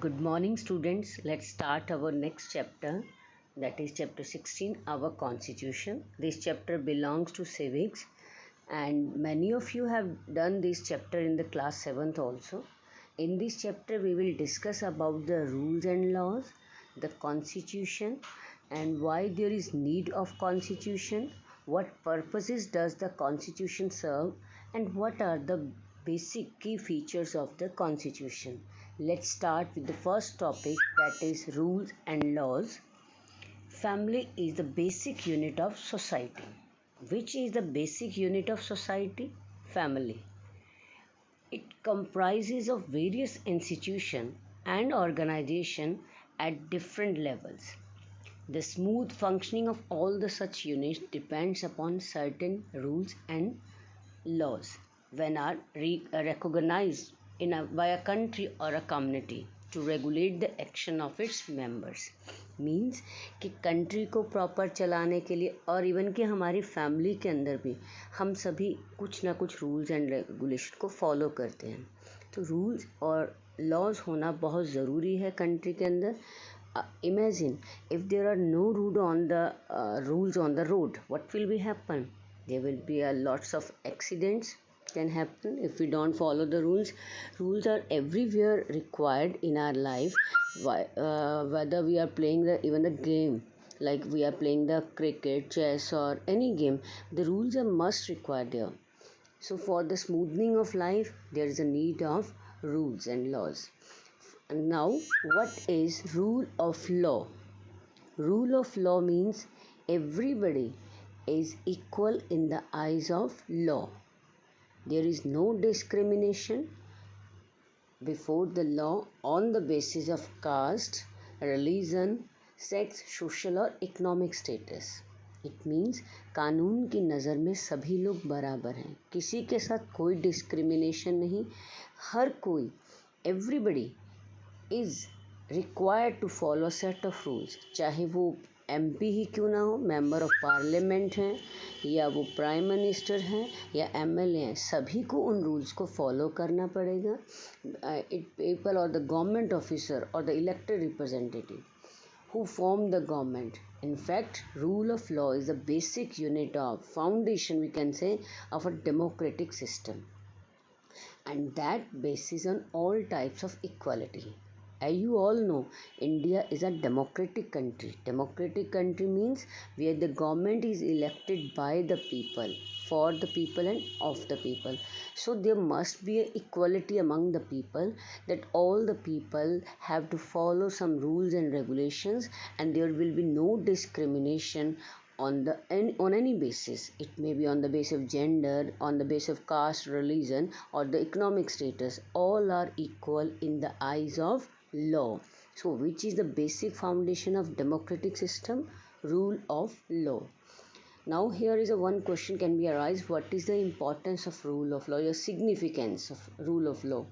Good morning, students. Let's start our next chapter, that is chapter 16, our constitution. This chapter belongs to civics, and many of you have done this chapter in the class 7th also. In this chapter, we will discuss about the rules and laws, the constitution, and why there is need of constitution, what purposes does the constitution serve, and what are the basic key features of the constitution. Let's start with the first topic, that is rules and laws. Family is the basic unit of society. Which is the basic unit of society? Family. It comprises of various institutions and organizations at different levels. The smooth functioning of all the such units depends upon certain rules and laws when are recognized by a country or a community to regulate the action of its members. Means कि country को proper चलाने के लिए और even कि हमारी family के अंदर भी हम सभी कुछ ना कुछ रूल्स एंड रेगुलेशन को फॉलो करते हैं. तो रूल्स और लॉज होना बहुत ज़रूरी है कंट्री के अंदर. Imagine if there are no rules on the road, what will be happen? There will be a lots of accidents can happen if we don't follow the rules. Rules are everywhere required in our life. Whether we are playing even the game, like we are playing the cricket, chess, or any game, the rules are must required there. So for the smoothing of life, there is a need of rules and laws. Now, what is rule of law? Rule of law means everybody is equal in the eyes of law. There is no discrimination before the law on the basis of caste, religion, sex, social or economic status. It means कानून की नज़र में सभी लोग बराबर हैं, किसी के साथ कोई डिस्क्रिमिनेशन नहीं. हर कोई, everybody is required to follow a set of rules. चाहे वो एमपी ही क्यों ना हो, मेंबर ऑफ पार्लियामेंट हैं, या वो प्राइम मिनिस्टर हैं, या एमएलए हैं, सभी को उन रूल्स को फॉलो करना पड़ेगा. पीपल और द गवर्नमेंट ऑफिसर और the elected representative who form the government. In fact, rule of law is the basic unit of foundation, we can say, of a democratic system, and that basis on all types of equality. As you all know, India is a democratic country. Democratic country means where the government is elected by the people, for the people and of the people. So there must be an equality among the people, that all the people have to follow some rules and regulations, and there will be no discrimination on any basis. It may be on the basis of gender, on the basis of caste, religion, or the economic status. All are equal in the eyes of law. So which is the basic foundation of democratic system? Rule of law. Now here is a one question can be arise: what is the importance of rule of law, the significance of rule of law?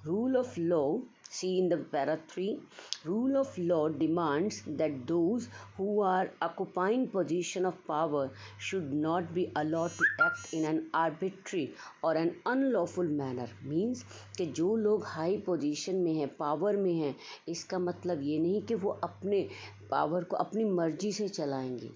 Rule of law, see in the para 3, rule of law demands that those who are occupying position of power should not be allowed to act in an arbitrary or an unlawful manner. Means कि जो लोग high position में हैं, power में हैं, इसका मतलब ये नहीं कि वो अपने पावर को अपनी मर्जी से चलाएंगे.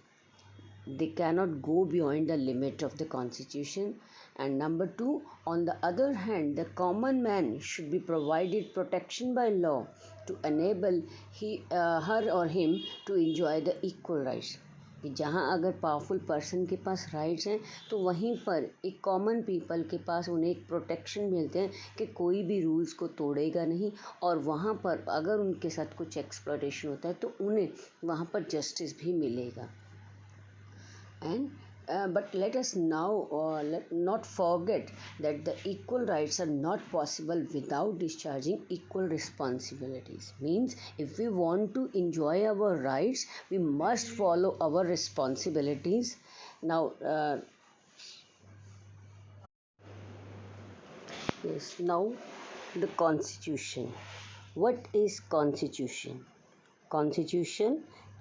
They cannot go beyond the limit of the constitution. And number 2, on the other hand, the common man should be provided protection by law to enable her or him to enjoy the equal rights. कि जहाँ अगर powerful person के पास rights हैं, तो वहीं पर एक common people के पास उन्हें एक प्रोटेक्शन मिलते हैं कि कोई भी रूल्स को तोड़ेगा नहीं, और वहाँ पर अगर उनके साथ कुछ एक्सप्लॉयटेशन होता है तो उन्हें वहाँ पर जस्टिस भी मिलेगा. And but let us now not forget that the equal rights are not possible without discharging equal responsibilities. Means if we want to enjoy our rights, we must follow our responsibilities. Now now the constitution. What is constitution? Constitution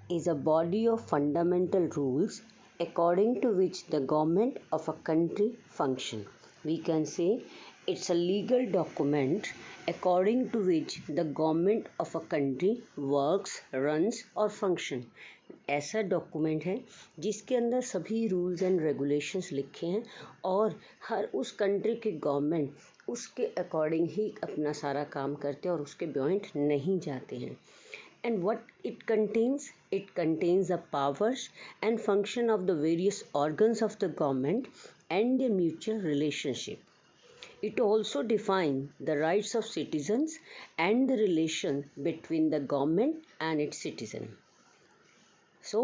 is a body of fundamental rules according to which the government of a country function. We can say It's a legal document according to which the government of a country works, runs or function. ऐसा document है जिसके अंदर सभी rules and regulations लिखे हैं और हर उस country के गवर्नमेंट उसके अकॉर्डिंग ही अपना सारा काम करते हैं और उसके बियॉन्ड नहीं जाते हैं. And what it contains? It contains the powers and function of the various organs of the government and their mutual relationship. It also defines the rights of citizens and the relation between the government and its citizen. So,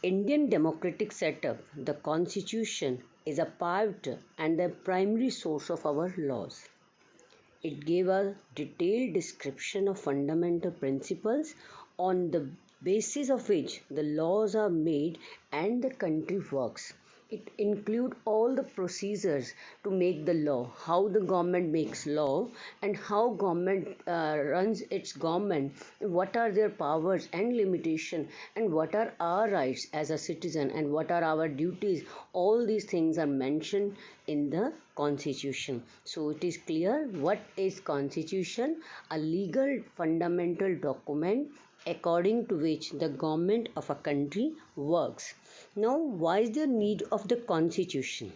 Indian democratic setup, the constitution is a part and the primary source of our laws. It gave a detailed description of fundamental principles on the basis of which the laws are made and the country works. It includes all the procedures to make the law, how the government makes law and how government runs its government, what are their powers and limitation and what are our rights as a citizen and what are our duties. All these things are mentioned in the constitution. So it is clear what is constitution, a legal fundamental document according to which the government of a country works. Now, why is there need of the constitution?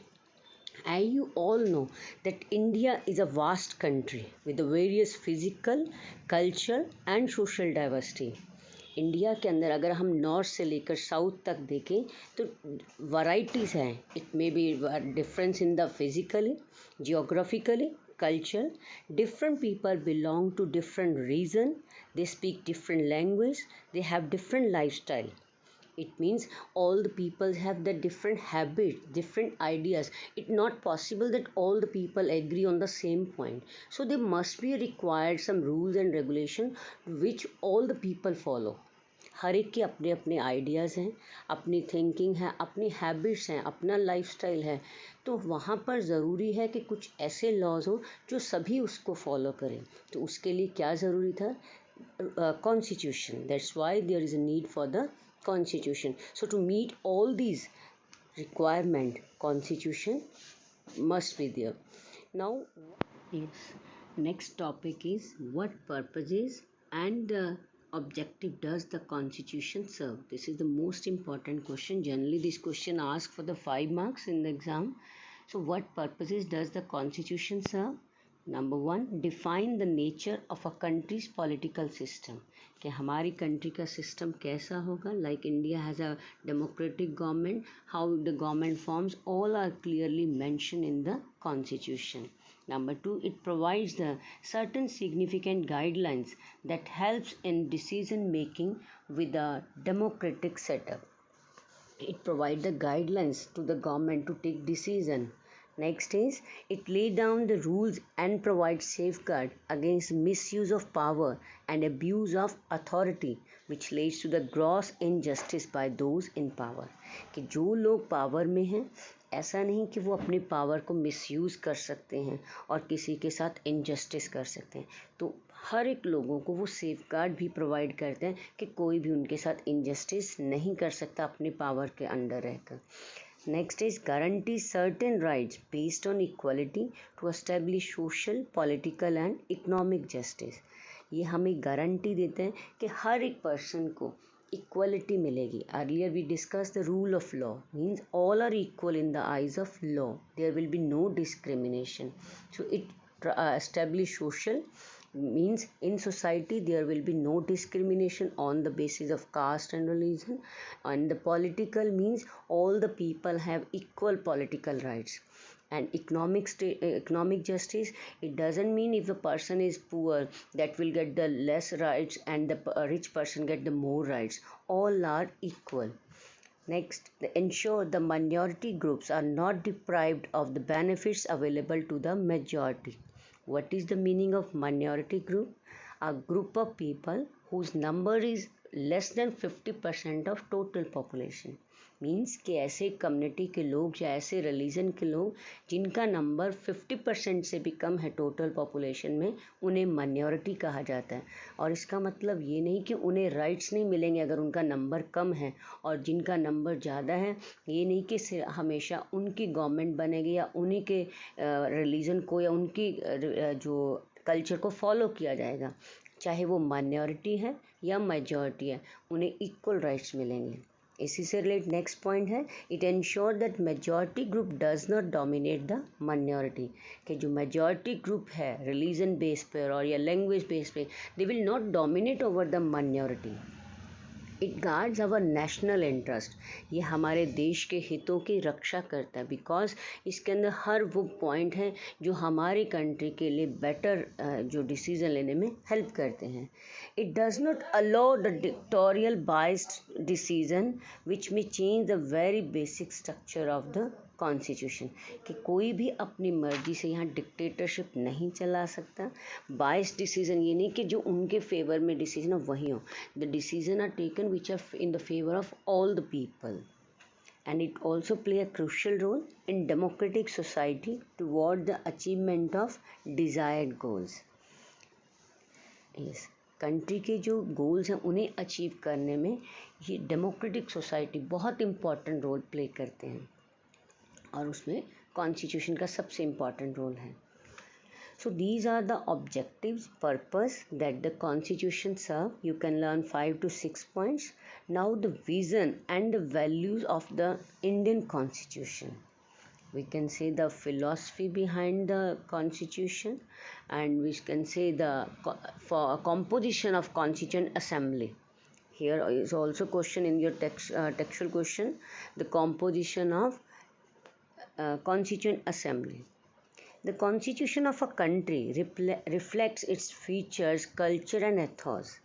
As you all know that India is a vast country with the various physical, cultural and social diversity. India के अंदर अगर हम north से लेकर south तक देखें तो varieties हैं. It may be difference in the physically, geographically, culture. Different people belong to different region. They speak different language. They have different lifestyle. It means all the people have the different habits, different ideas. It's not possible that all the people agree on the same point. So there must be required some rules and regulation which all the people follow. हर एक के अपने अपने ideas हैं, अपनी thinking है, अपनी habits हैं, अपना लाइफस्टाइल है. तो वहाँ पर ज़रूरी है कि कुछ ऐसे लॉज हो जो सभी उसको फॉलो करें. तो उसके लिए क्या ज़रूरी था? Constitution. That's why there is a need for the constitution. So to meet all these requirement, constitution must be there. Now, yes, next topic is what purposes and objective does the constitution serve? This is the most important question. Generally this question asked for the 5 marks in the exam. So what purposes does the constitution serve? Number 1, define the nature of a country's political system. कि हमारी country का system कैसा होगा. Like India has a democratic government, how the government forms, all are clearly mention in the constitution. Number 2, it provides the certain significant guidelines that helps in decision making with a democratic setup. It provides the guidelines to the government to take decision. Next is it lay down the rules and provides safeguard against misuse of power and abuse of authority which leads to the gross injustice by those in power. कि जो लोग power में हैं ऐसा नहीं कि वो अपनी पावर को मिसयूज़ कर सकते हैं और किसी के साथ इनजस्टिस कर सकते हैं. तो हर एक लोगों को वो सेफगार्ड भी प्रोवाइड करते हैं कि कोई भी उनके साथ इनजस्टिस नहीं कर सकता अपनी पावर के अंडर रहकर. Next is guarantee certain rights based on equality to establish social, political and economic justice. ये हमें गारंटी देते हैं कि हर एक पर्सन को इक्वलिटी मिलेगी. Earlier we discussed the rule of law means all are equal in the eyes of law. There will be no discrimination. So it establish social means in society there will be no discrimination on the basis of caste and religion, and the political means all the people have equal political rights. And economic justice, it doesn't mean if the person is poor that will get the less rights and the rich person get the more rights. All are equal. Next, ensure the minority groups are not deprived of the benefits available to the majority. What is the meaning of minority group? A group of people whose number is less than 50% of total population. Means कि ऐसे community के लोग या ऐसे religion के लोग जिनका number 50% से भी कम है टोटल पॉपुलेशन में, उन्हें माइनॉरिटी कहा जाता है। और इसका मतलब ये नहीं कि उन्हें राइट्स नहीं मिलेंगे अगर उनका नंबर कम है, और जिनका नंबर ज़्यादा है ये नहीं कि हमेशा उनकी गवर्नमेंट बनेगी या उन्हीं के रिलीजन को या उनकी जो कल्चर को फॉलो किया जाएगा। चाहे वो माइनॉरिटी है या मेजॉरिटी है, उन्हें इक्वल राइट्स मिलेंगे। इसी से रिलेटेड नेक्स्ट पॉइंट है, it ensure that majority group does not dominate the minority. कि जो मेजॉरिटी ग्रुप है रिलीजन बेस पे और या लैंग्वेज बेस पे, they will not dominate over the minority. It guards our national interest. ये हमारे देश के हितों की रक्षा करता है, बिकॉज इसके अंदर हर वो पॉइंट हैं जो हमारी कंट्री के लिए बेटर जो डिसीजन लेने में हेल्प करते हैं। It does not allow the dictatorial biased decision which में change the very basic structure of the constitution. कि कोई भी अपनी मर्जी से यहाँ डिक्टेटरशिप नहीं चला सकता। बाइस डिसीजन ये नहीं कि जो उनके फेवर में डिसीजन हो वही हो। The decision are taken which are in the favour of all the people, and it also play a crucial role in democratic society toward the achievement of desired goals. yes, country के जो goals हैं उन्हें achieve करने में ये democratic society बहुत important role play करते हैं, और उसमें कॉन्स्टिट्यूशन का सबसे इम्पॉर्टेंट रोल है। So these are the objectives, purpose that the constitution serve. You can learn 5 to 6 points. Now the vision and the values of the Indian constitution. We can say the philosophy behind the constitution, and we can say the for composition of constituent assembly. Here is also question in your textual question, the composition of constituent assembly. The constitution of a country reflects its features, culture and ethos.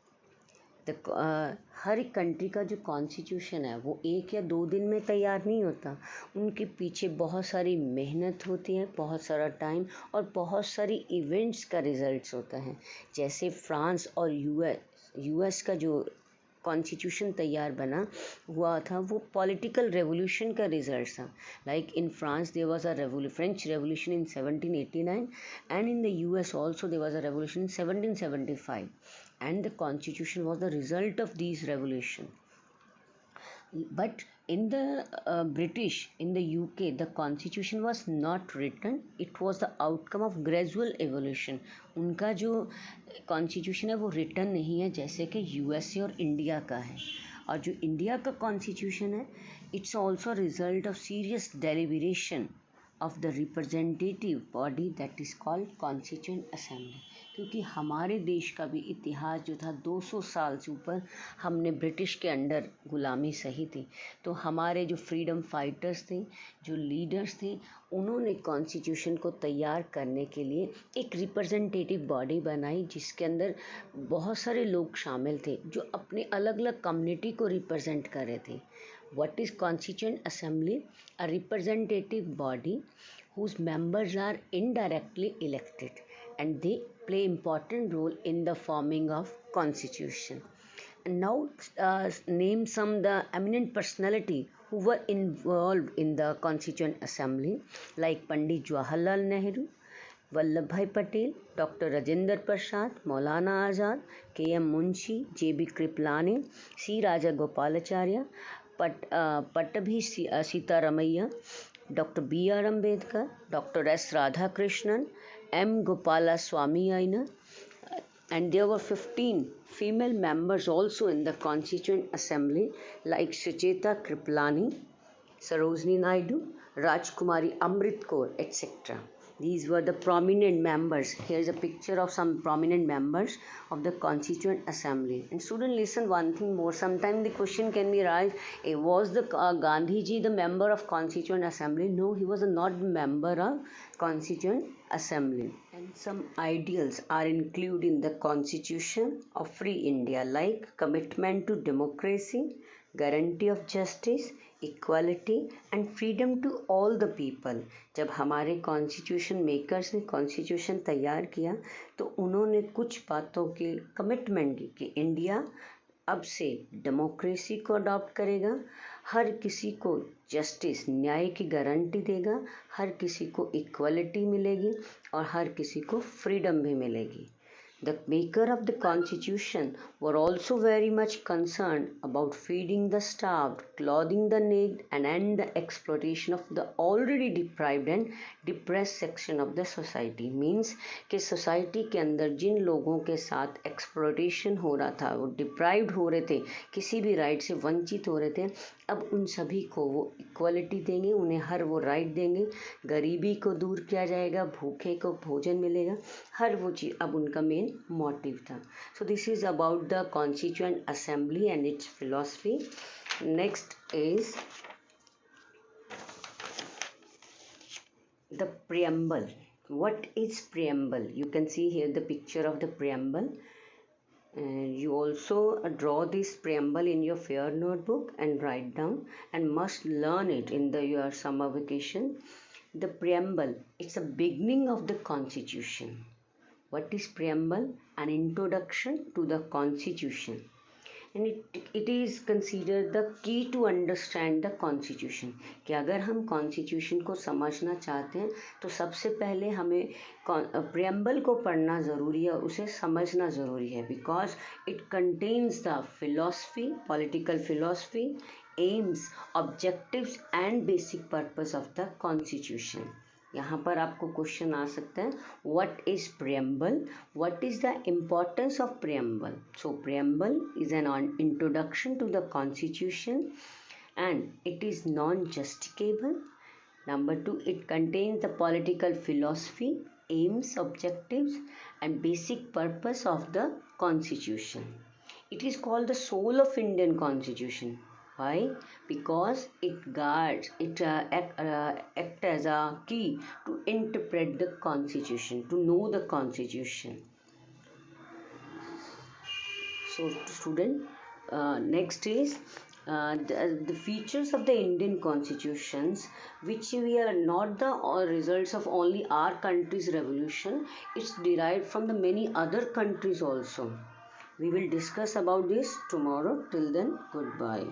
हर एक country का जो constitution है वो एक या 2 दिन में तैयार नहीं होता। उनके पीछे बहुत सारी मेहनत होती है, बहुत सारा टाइम और बहुत सारी इवेंट्स का रिजल्ट्स होता है। जैसे फ्रांस और यूएस का जो कॉन्स्टिट्यूशन तैयार बना हुआ था वो पॉलिटिकल रेवोल्यूशन का रिजल्ट था। Like in France there was a French revolution in 1789 and in the US also there was a revolution in 1775 and the constitution was the result of these revolution. But in the British, in the UK, the constitution was not written. It was the outcome of gradual evolution. उनका जो constitution है वो written नहीं है जैसे कि USA और India का है। और जो इंडिया का constitution है, it's also a result of serious deliberation of the representative body that is called Constituent Assembly. क्योंकि हमारे देश का भी इतिहास जो था 200 साल से ऊपर हमने ब्रिटिश के अंडर गुलामी सही थी। तो हमारे जो फ्रीडम फाइटर्स थे, जो लीडर्स थे, उन्होंने कॉन्स्टिट्यूशन को तैयार करने के लिए एक रिप्रेजेंटेटिव बॉडी बनाई जिसके अंदर बहुत सारे लोग शामिल थे जो अपने अलग अलग कम्युनिटी को रिप्रेजेंट कर रहे थे। What is Constituent Assembly? A representative body whose members are indirectly elected and they play important role in the forming of constitution. And now name some the eminent personality who were involved in the Constituent Assembly, like Pandit Jawaharlal Nehru, Vallabh भाई Patel, doctor Rajendra Prasad, Maulana Azad, K M. Munshi, J B. Kripalani, C Raja Gopalacharya, Pattabhi Sitaramayya, doctor B R. Ambedkar, doctor S. Radhakrishnan, M. Gopala Swami Iyer, and there were 15 female members also in the Constituent Assembly like Sucheta Kripalani, Sarojini Naidu, Rajkumari Amrit Kaur, etc. These were the prominent members. Here is a picture of some prominent members of the Constituent Assembly. And student, listen one thing more. Sometimes the question can be raised, was the Gandhi ji the member of Constituent Assembly? No, he was not a member of Constituent Assembly. And some ideals are included in the Constitution of Free India like commitment to democracy, guarantee of justice, equality and freedom to all the people. जब हमारे constitution makers ने constitution तैयार किया तो उन्होंने कुछ बातों की कमिटमेंट की कि इंडिया अब से डेमोक्रेसी को अडॉप्ट करेगा, हर किसी को जस्टिस न्याय की गारंटी देगा, हर किसी को इक्वलिटी मिलेगी और हर किसी को फ्रीडम भी मिलेगी. The maker of the constitution were also very much concerned about feeding the starved, clothing the naked, and end the exploitation of the already deprived and depressed section of the society. Means कि society के अंदर जिन लोगों के साथ exploitation हो रहा था, वो deprived हो रहे थे, किसी भी right से वंचित हो रहे थे, अब उन सभी को वो इक्वलिटी देंगे, उन्हें हर वो राइट देंगे, गरीबी को दूर किया जाएगा, भूखे को भोजन मिलेगा, हर वो चीज़ अब उनका मेन मोटिव था. So this is about the constituent assembly and it's philosophy. Next is the preamble. What is preamble? You can see here the picture of the preamble. You also draw this preamble in your fair notebook and write down and must learn it in your summer vacation. The preamble, it's a beginning of the constitution. What is preamble? An introduction to the constitution, and it is considered the key to understand the constitution. कि अगर हम constitution को समझना चाहते हैं तो सबसे पहले हमें preamble को पढ़ना ज़रूरी है और उसे समझना ज़रूरी है, because it contains the philosophy, political philosophy, aims, objectives and basic purpose of the constitution. यहाँ पर आपको क्वेश्चन आ सकता है, what is preamble, what is the importance of preamble. So preamble is an introduction to the constitution and it is non-justicable. Number 2, it contains the political philosophy, aims, objectives and basic purpose of the constitution. It is called the soul of Indian constitution. Why? Because it guards, it act as a key to interpret the constitution, to know the constitution. So student, next is the features of the Indian constitutions, which we are not the results of only our country's revolution. It's derived from the many other countries also. We will discuss about this tomorrow. Till then, goodbye.